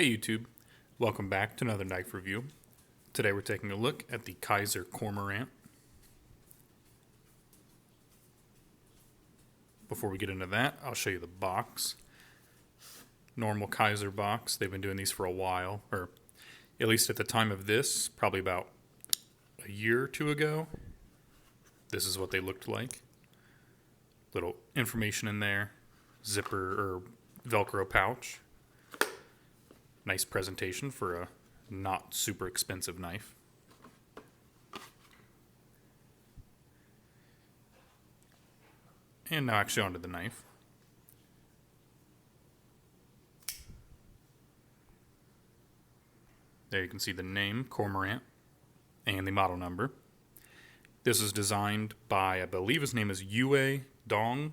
Hey YouTube, welcome back to another knife review. Today we're taking a look at the Kizer Cormorant. Before we get into that, I'll show you the box. Normal Kizer box. They've been doing these for a while, or at least at the time of this, probably about a year or two ago. This is what they looked like. Little information in there, zipper or Velcro pouch. Nice presentation for a not super expensive knife. And now actually onto the knife. There you can see the name, Cormorant, and the model number. This is designed by, I believe his name is Yue Dong.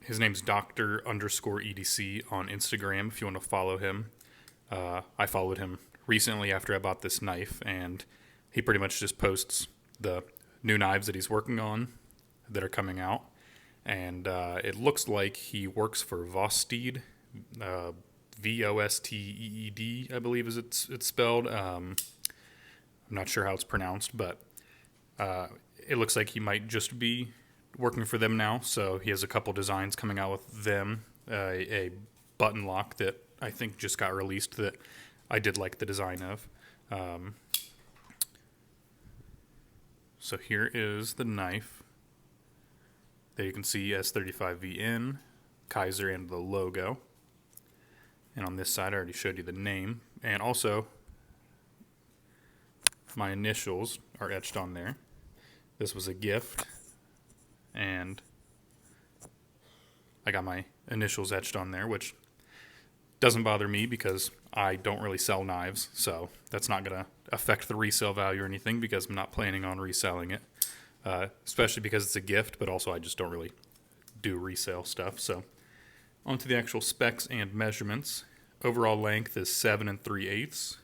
His name's Dr_EDC on Instagram if you want to follow him. I followed him recently after I bought this knife, and he pretty much just posts the new knives that he's working on that are coming out. And it looks like he works for Vosteed, Vosteed, I believe is it's spelled. I'm not sure how it's pronounced, but it looks like he might just be working for them now. So he has a couple designs coming out with them. A button lock that I think just got released that I did like the design of. So here is the knife. There you can see S35VN, Kizer, and the logo. And on this side I already showed you the name. And also my initials are etched on there. This was a gift, and I got my initials etched on there, which doesn't bother me because I don't really sell knives, so that's not going to affect the resale value or anything because I'm not planning on reselling it, especially because it's a gift, but also I just don't really do resale stuff. So onto the actual specs and measurements. Overall length is 7 3/8.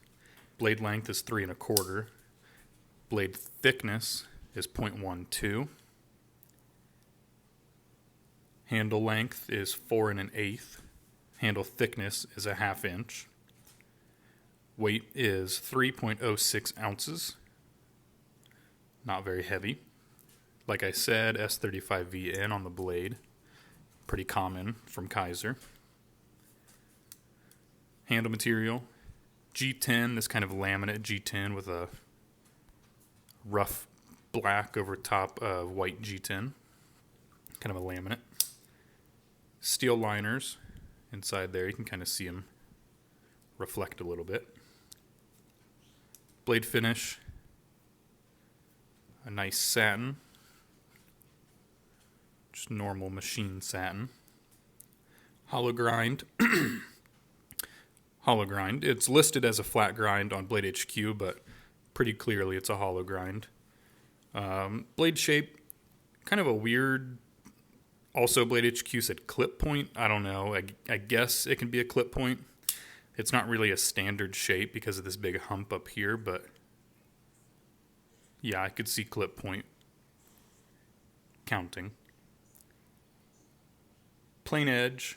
Blade length is 3 1/4. Blade thickness is 0.12. Handle length is 4 1/8. Handle thickness is a 1/2 inch. Weight is 3.06 ounces. Not very heavy. Like I said, S35VN on the blade. Pretty common from Kizer. Handle material, G10, this kind of laminate G10 with a rough black over top of white G10. Kind of a laminate. Steel liners inside there. You can kind of see them reflect a little bit. Blade finish. A nice satin. Just normal machine satin. Hollow grind. Hollow grind. It's listed as a flat grind on Blade HQ, but pretty clearly it's a hollow grind. Blade shape, kind of a weird. Also, Blade HQ said clip point. I don't know. I guess it can be a clip point. It's not really a standard shape because of this big hump up here, but yeah, I could see clip point counting. Plain edge.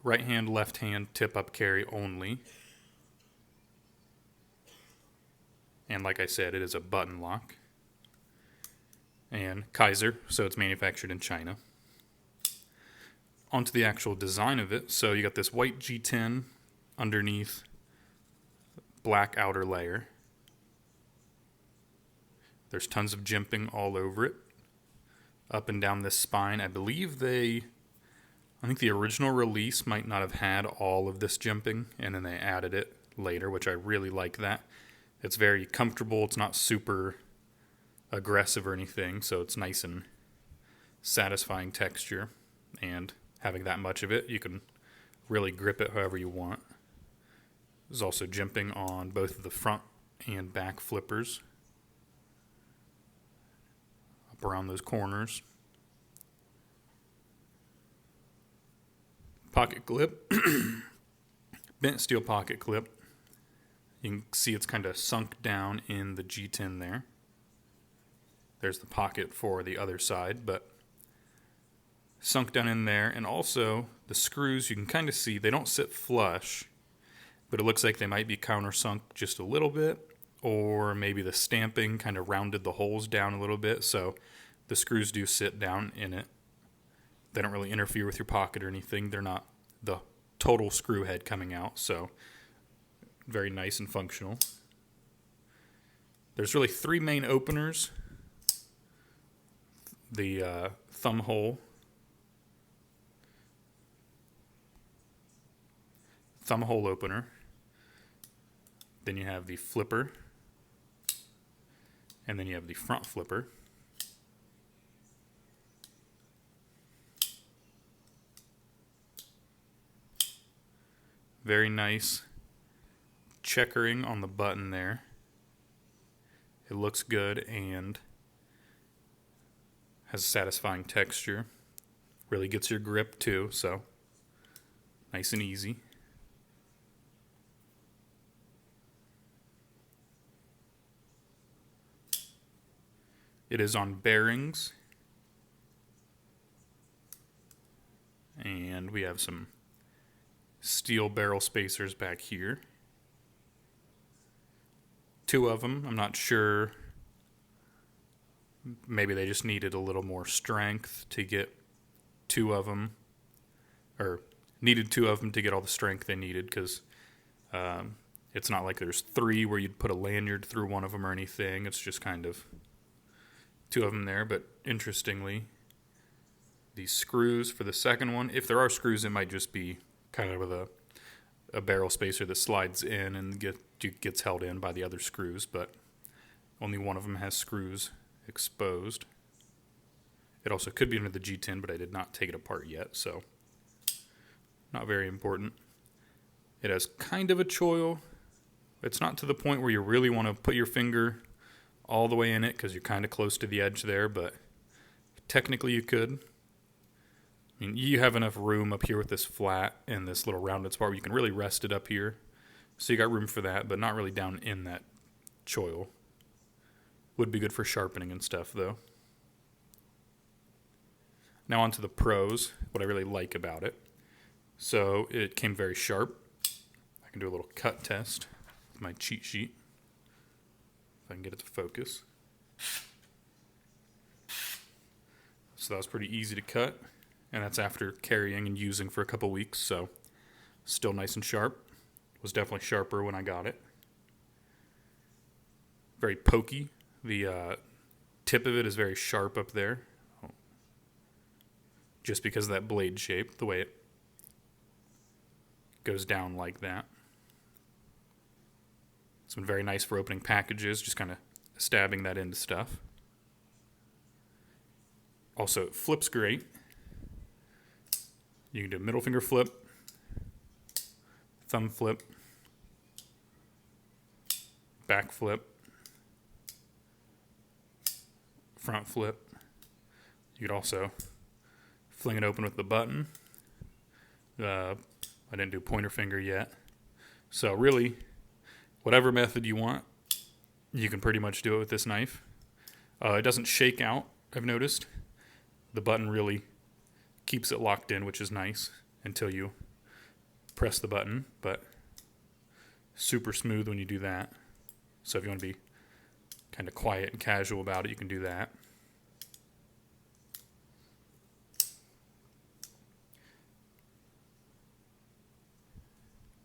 Right hand, left hand, tip up carry only. And like I said, it is a button lock. And Kizer, so it's manufactured in China. Onto the actual design of it. So you got this white G10 underneath, black outer layer. There's tons of jimping all over it. Up and down this spine. I think the original release might not have had all of this jimping, and then they added it later, which I really like that. It's very comfortable. It's not super aggressive or anything, so it's nice and satisfying texture. And having that much of it, you can really grip it however you want. There's also jimping on both of the front and back flippers. Up around those corners. Pocket clip, bent steel pocket clip. You can see it's kind of sunk down in the G10 there. There's the pocket for the other side, but sunk down in there. And also the screws, you can kind of see, they don't sit flush, but it looks like they might be countersunk just a little bit, or maybe the stamping kind of rounded the holes down a little bit, so the screws do sit down in it. They don't really interfere with your pocket or anything. They're not the total screw head coming out, so very nice and functional. There's really three main openers. The thumb hole, opener. Then you have the flipper, and then you have the front flipper. Very nice checkering on the button there. It looks good and has a satisfying texture. Really gets your grip too, so nice and easy. It is on bearings. And we have some steel barrel spacers back here. Two of them. I'm not sure. Maybe they just needed a little more strength to get two of them. Or needed two of them to get all the strength they needed, because it's not like there's three where you'd put a lanyard through one of them or anything. It's just kind of two of them there. But interestingly, these screws for the second one, if there are screws, it might just be kind of with a barrel spacer that slides in and gets held in by the other screws, but only one of them has screws exposed. It also could be under the G10, but I did not take it apart yet, so not very important. It has kind of a choil. It's not to the point where you really want to put your finger all the way in it, because you're kind of close to the edge there, but technically you could. I mean, you have enough room up here with this flat and this little rounded spot where you can really rest it up here. So you got room for that, but not really down in that choil. Would be good for sharpening and stuff, though. Now on to the pros, what I really like about it. So it came very sharp. I can do a little cut test with my cheat sheet, if I can get it to focus. So that was pretty easy to cut. And that's after carrying and using for a couple weeks, so still nice and sharp. Was definitely sharper when I got it. Very pokey. The tip of it is very sharp up there, just because of that blade shape, the way it goes down like that. It's been very nice for opening packages, just kind of stabbing that into stuff. Also, it flips great. You can do middle finger flip, thumb flip, back flip, front flip. You could also fling it open with the button. I didn't do pointer finger yet. So really, whatever method you want, you can pretty much do it with this knife. It doesn't shake out, I've noticed. The button really keeps it locked in, which is nice, until you press the button, but super smooth when you do that. So if you want to be kind of quiet and casual about it, you can do that.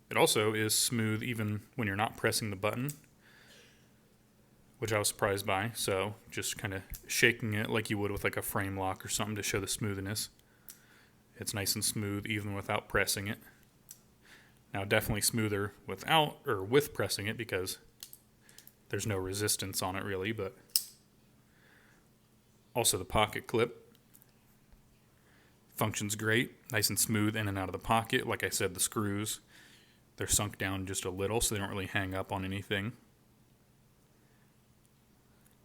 It also is smooth even when you're not pressing the button, which I was surprised by. So just kind of shaking it like you would with like a frame lock or something to show the smoothness. It's nice and smooth even without pressing it. Now definitely smoother without or with pressing it, because there's no resistance on it really, but also the pocket clip functions great, nice and smooth in and out of the pocket. Like I said, the screws, they're sunk down just a little, so they don't really hang up on anything.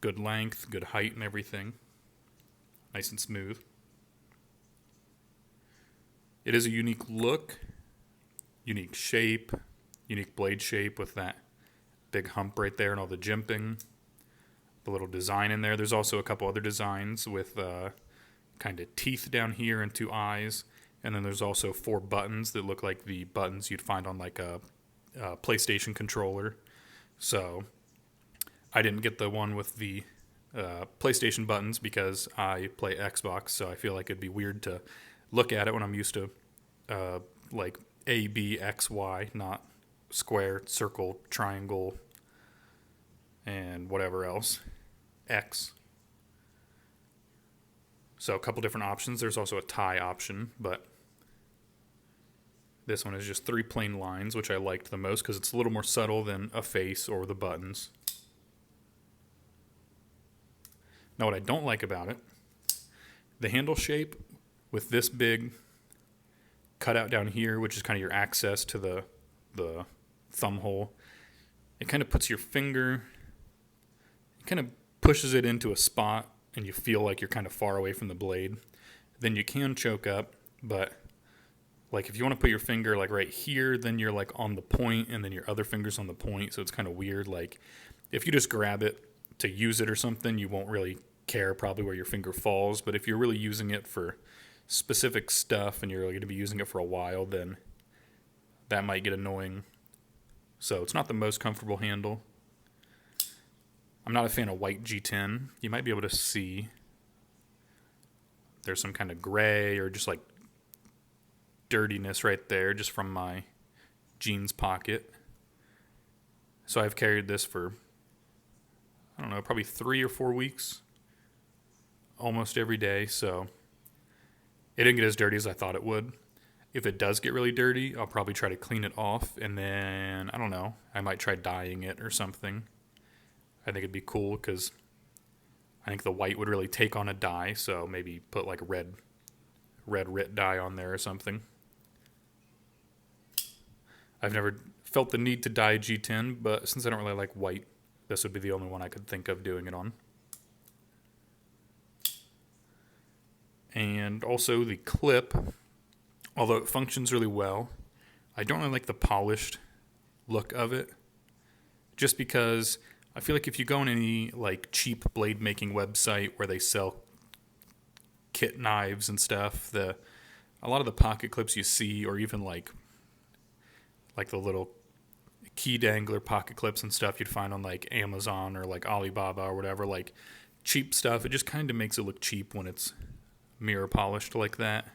Good length, good height and everything. Nice and smooth. It is a unique look, unique shape, unique blade shape with that big hump right there and all the jimping, the little design in there. There's also a couple other designs with kind of teeth down here and 2 eyes. And then there's also 4 buttons that look like the buttons you'd find on like a PlayStation controller. So I didn't get the one with the PlayStation buttons because I play Xbox, so I feel like it'd be weird to look at it when I'm used to like A, B, X, Y, not square, circle, triangle, and whatever else, X. So a couple different options. There's also a tie option, but this one is just 3 plain lines, which I liked the most because it's a little more subtle than a face or the buttons. Now what I don't like about it, the handle shape with this big cutout down here, which is kind of your access to the thumb hole, it kind of puts your finger, it kind of pushes it into a spot and you feel like you're kind of far away from the blade. Then you can choke up, but like if you want to put your finger like right here, then you're like on the point and then your other finger's on the point, so it's kind of weird. Like if you just grab it to use it or something, you won't really care probably where your finger falls, but if you're really using it for specific stuff and you're going to be using it for a while, then that might get annoying. So it's not the most comfortable handle. I'm not a fan of white G10. You might be able to see there's some kind of gray or just like dirtiness right there just from my jeans pocket. So I've carried this for, I don't know, probably 3 or 4 weeks, almost every day. So it didn't get as dirty as I thought it would. If it does get really dirty, I'll probably try to clean it off, and then, I don't know, I might try dyeing it or something. I think it'd be cool because I think the white would really take on a dye, so maybe put like red RIT dye on there or something. I've never felt the need to dye G10, but since I don't really like white, this would be the only one I could think of doing it on. And also the clip, although it functions really well, I don't really like the polished look of it, just because I feel like if you go on any like cheap blade making website where they sell kit knives and stuff, a lot of the pocket clips you see, or even like the little key dangler pocket clips and stuff you'd find on like Amazon or like Alibaba or whatever, like cheap stuff, it just kind of makes it look cheap when it's mirror polished like that.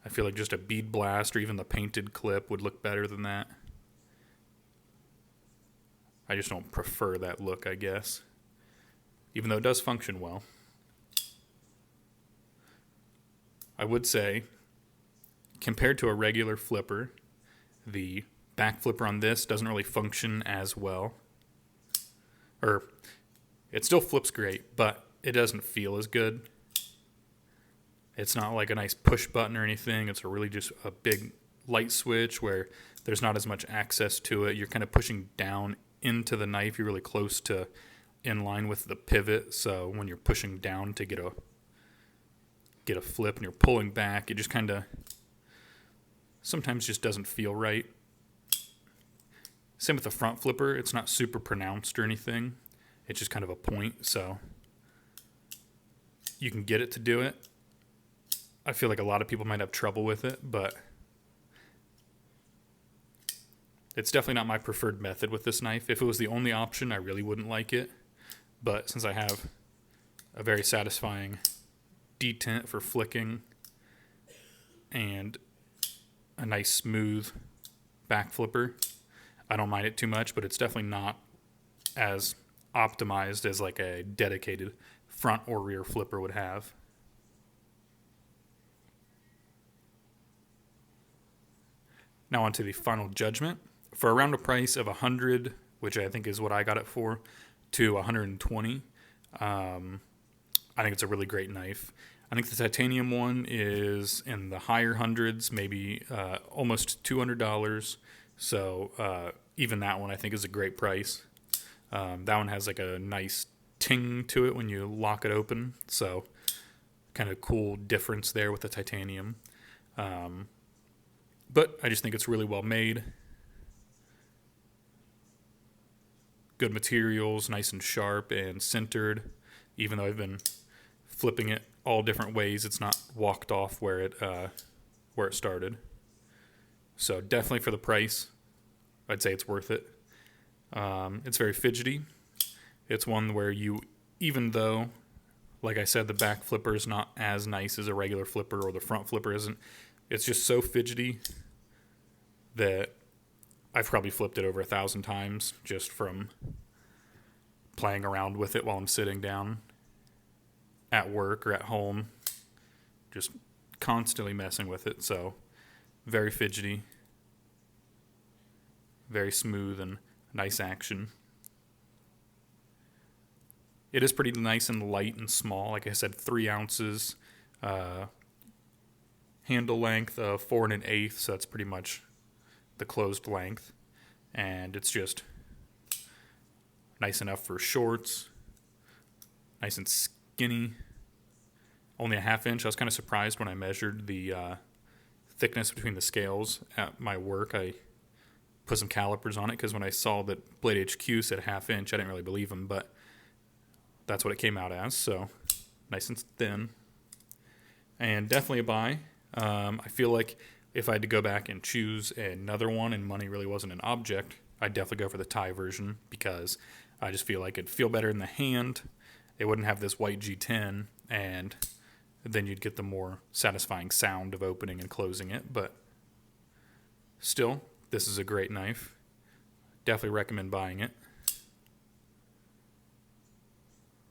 I feel like just a bead blast or even the painted clip would look better than that. I just don't prefer that look, I guess, even though it does function well. I would say, compared to a regular flipper, the back flipper on this doesn't really function as well. Or, it still flips great, but it doesn't feel as good. It's not like a nice push button or anything. It's really just a big light switch where there's not as much access to it. You're kind of pushing down into the knife. You're really close to in line with the pivot. So when you're pushing down to get a flip and you're pulling back, it just kind of sometimes just doesn't feel right. Same with the front flipper. It's not super pronounced or anything. It's just kind of a point. So you can get it to do it. I feel like a lot of people might have trouble with it, but it's definitely not my preferred method with this knife. If it was the only option, I really wouldn't like it. But since I have a very satisfying detent for flicking and a nice smooth back flipper, I don't mind it too much, but it's definitely not as optimized as like a dedicated front or rear flipper would have. Now on to the final judgment. For around a price of $100, which I think is what I got it for, to $120, I think it's a really great knife. I think the titanium one is in the higher hundreds, maybe almost $200. So even that one I think is a great price. That one has like a nice ting to it when you lock it open. So kind of cool difference there with the titanium. But I just think it's really well made. Good materials, nice and sharp and centered. Even though I've been flipping it all different ways. It's not walked off where it started. So definitely for the price, I'd say it's worth it. It's very fidgety. It's one where even though, like I said, the back flipper is not as nice as a regular flipper, or the front flipper isn't, it's just so fidgety that I've probably flipped it over 1,000 times just from playing around with it while I'm sitting down at work or at home, just constantly messing with it. So very fidgety, very smooth, and nice action. It is pretty nice and light and small. Like I said, 3 ounces, handle length of 4 1/8, so that's pretty much the closed length. And it's just nice enough for shorts, nice and skinny. Only a 1/2 inch. I was kind of surprised when I measured the thickness between the scales at my work. I put some calipers on it because when I saw that Blade HQ said 1/2 inch, I didn't really believe them, but that's what it came out as. So nice and thin, and definitely a buy. I feel like if I had to go back and choose another one and money really wasn't an object, I'd definitely go for the Thai version, because I just feel like it'd feel better in the hand. It wouldn't have this white G10, and then you'd get the more satisfying sound of opening and closing it. But still, this is a great knife. Definitely recommend buying it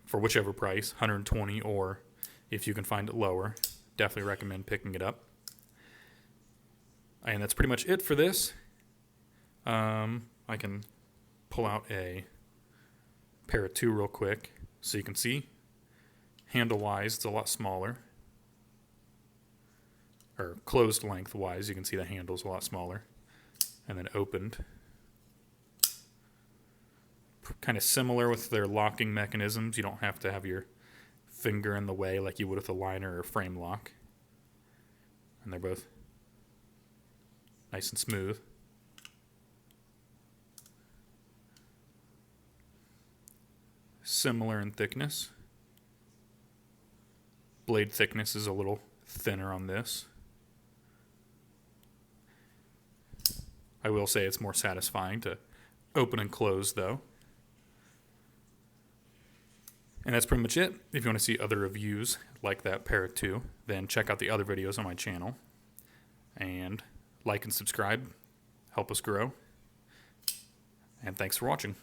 for whichever price, $120, or if you can find it lower, definitely recommend picking it up. And that's pretty much it for this. I can pull out a pair of 2 real quick so you can see. Handle-wise, it's a lot smaller. Or closed length-wise, you can see the handle's a lot smaller. And then opened. Kind of similar with their locking mechanisms. You don't have to have your finger in the way like you would with a liner or frame lock. And they're both nice and smooth. Similar in thickness. Blade thickness is a little thinner on this. I will say it's more satisfying to open and close, though. And that's pretty much it. If you want to see other reviews like that pair of 2, then check out the other videos on my channel. And like and subscribe. Help us grow. And thanks for watching.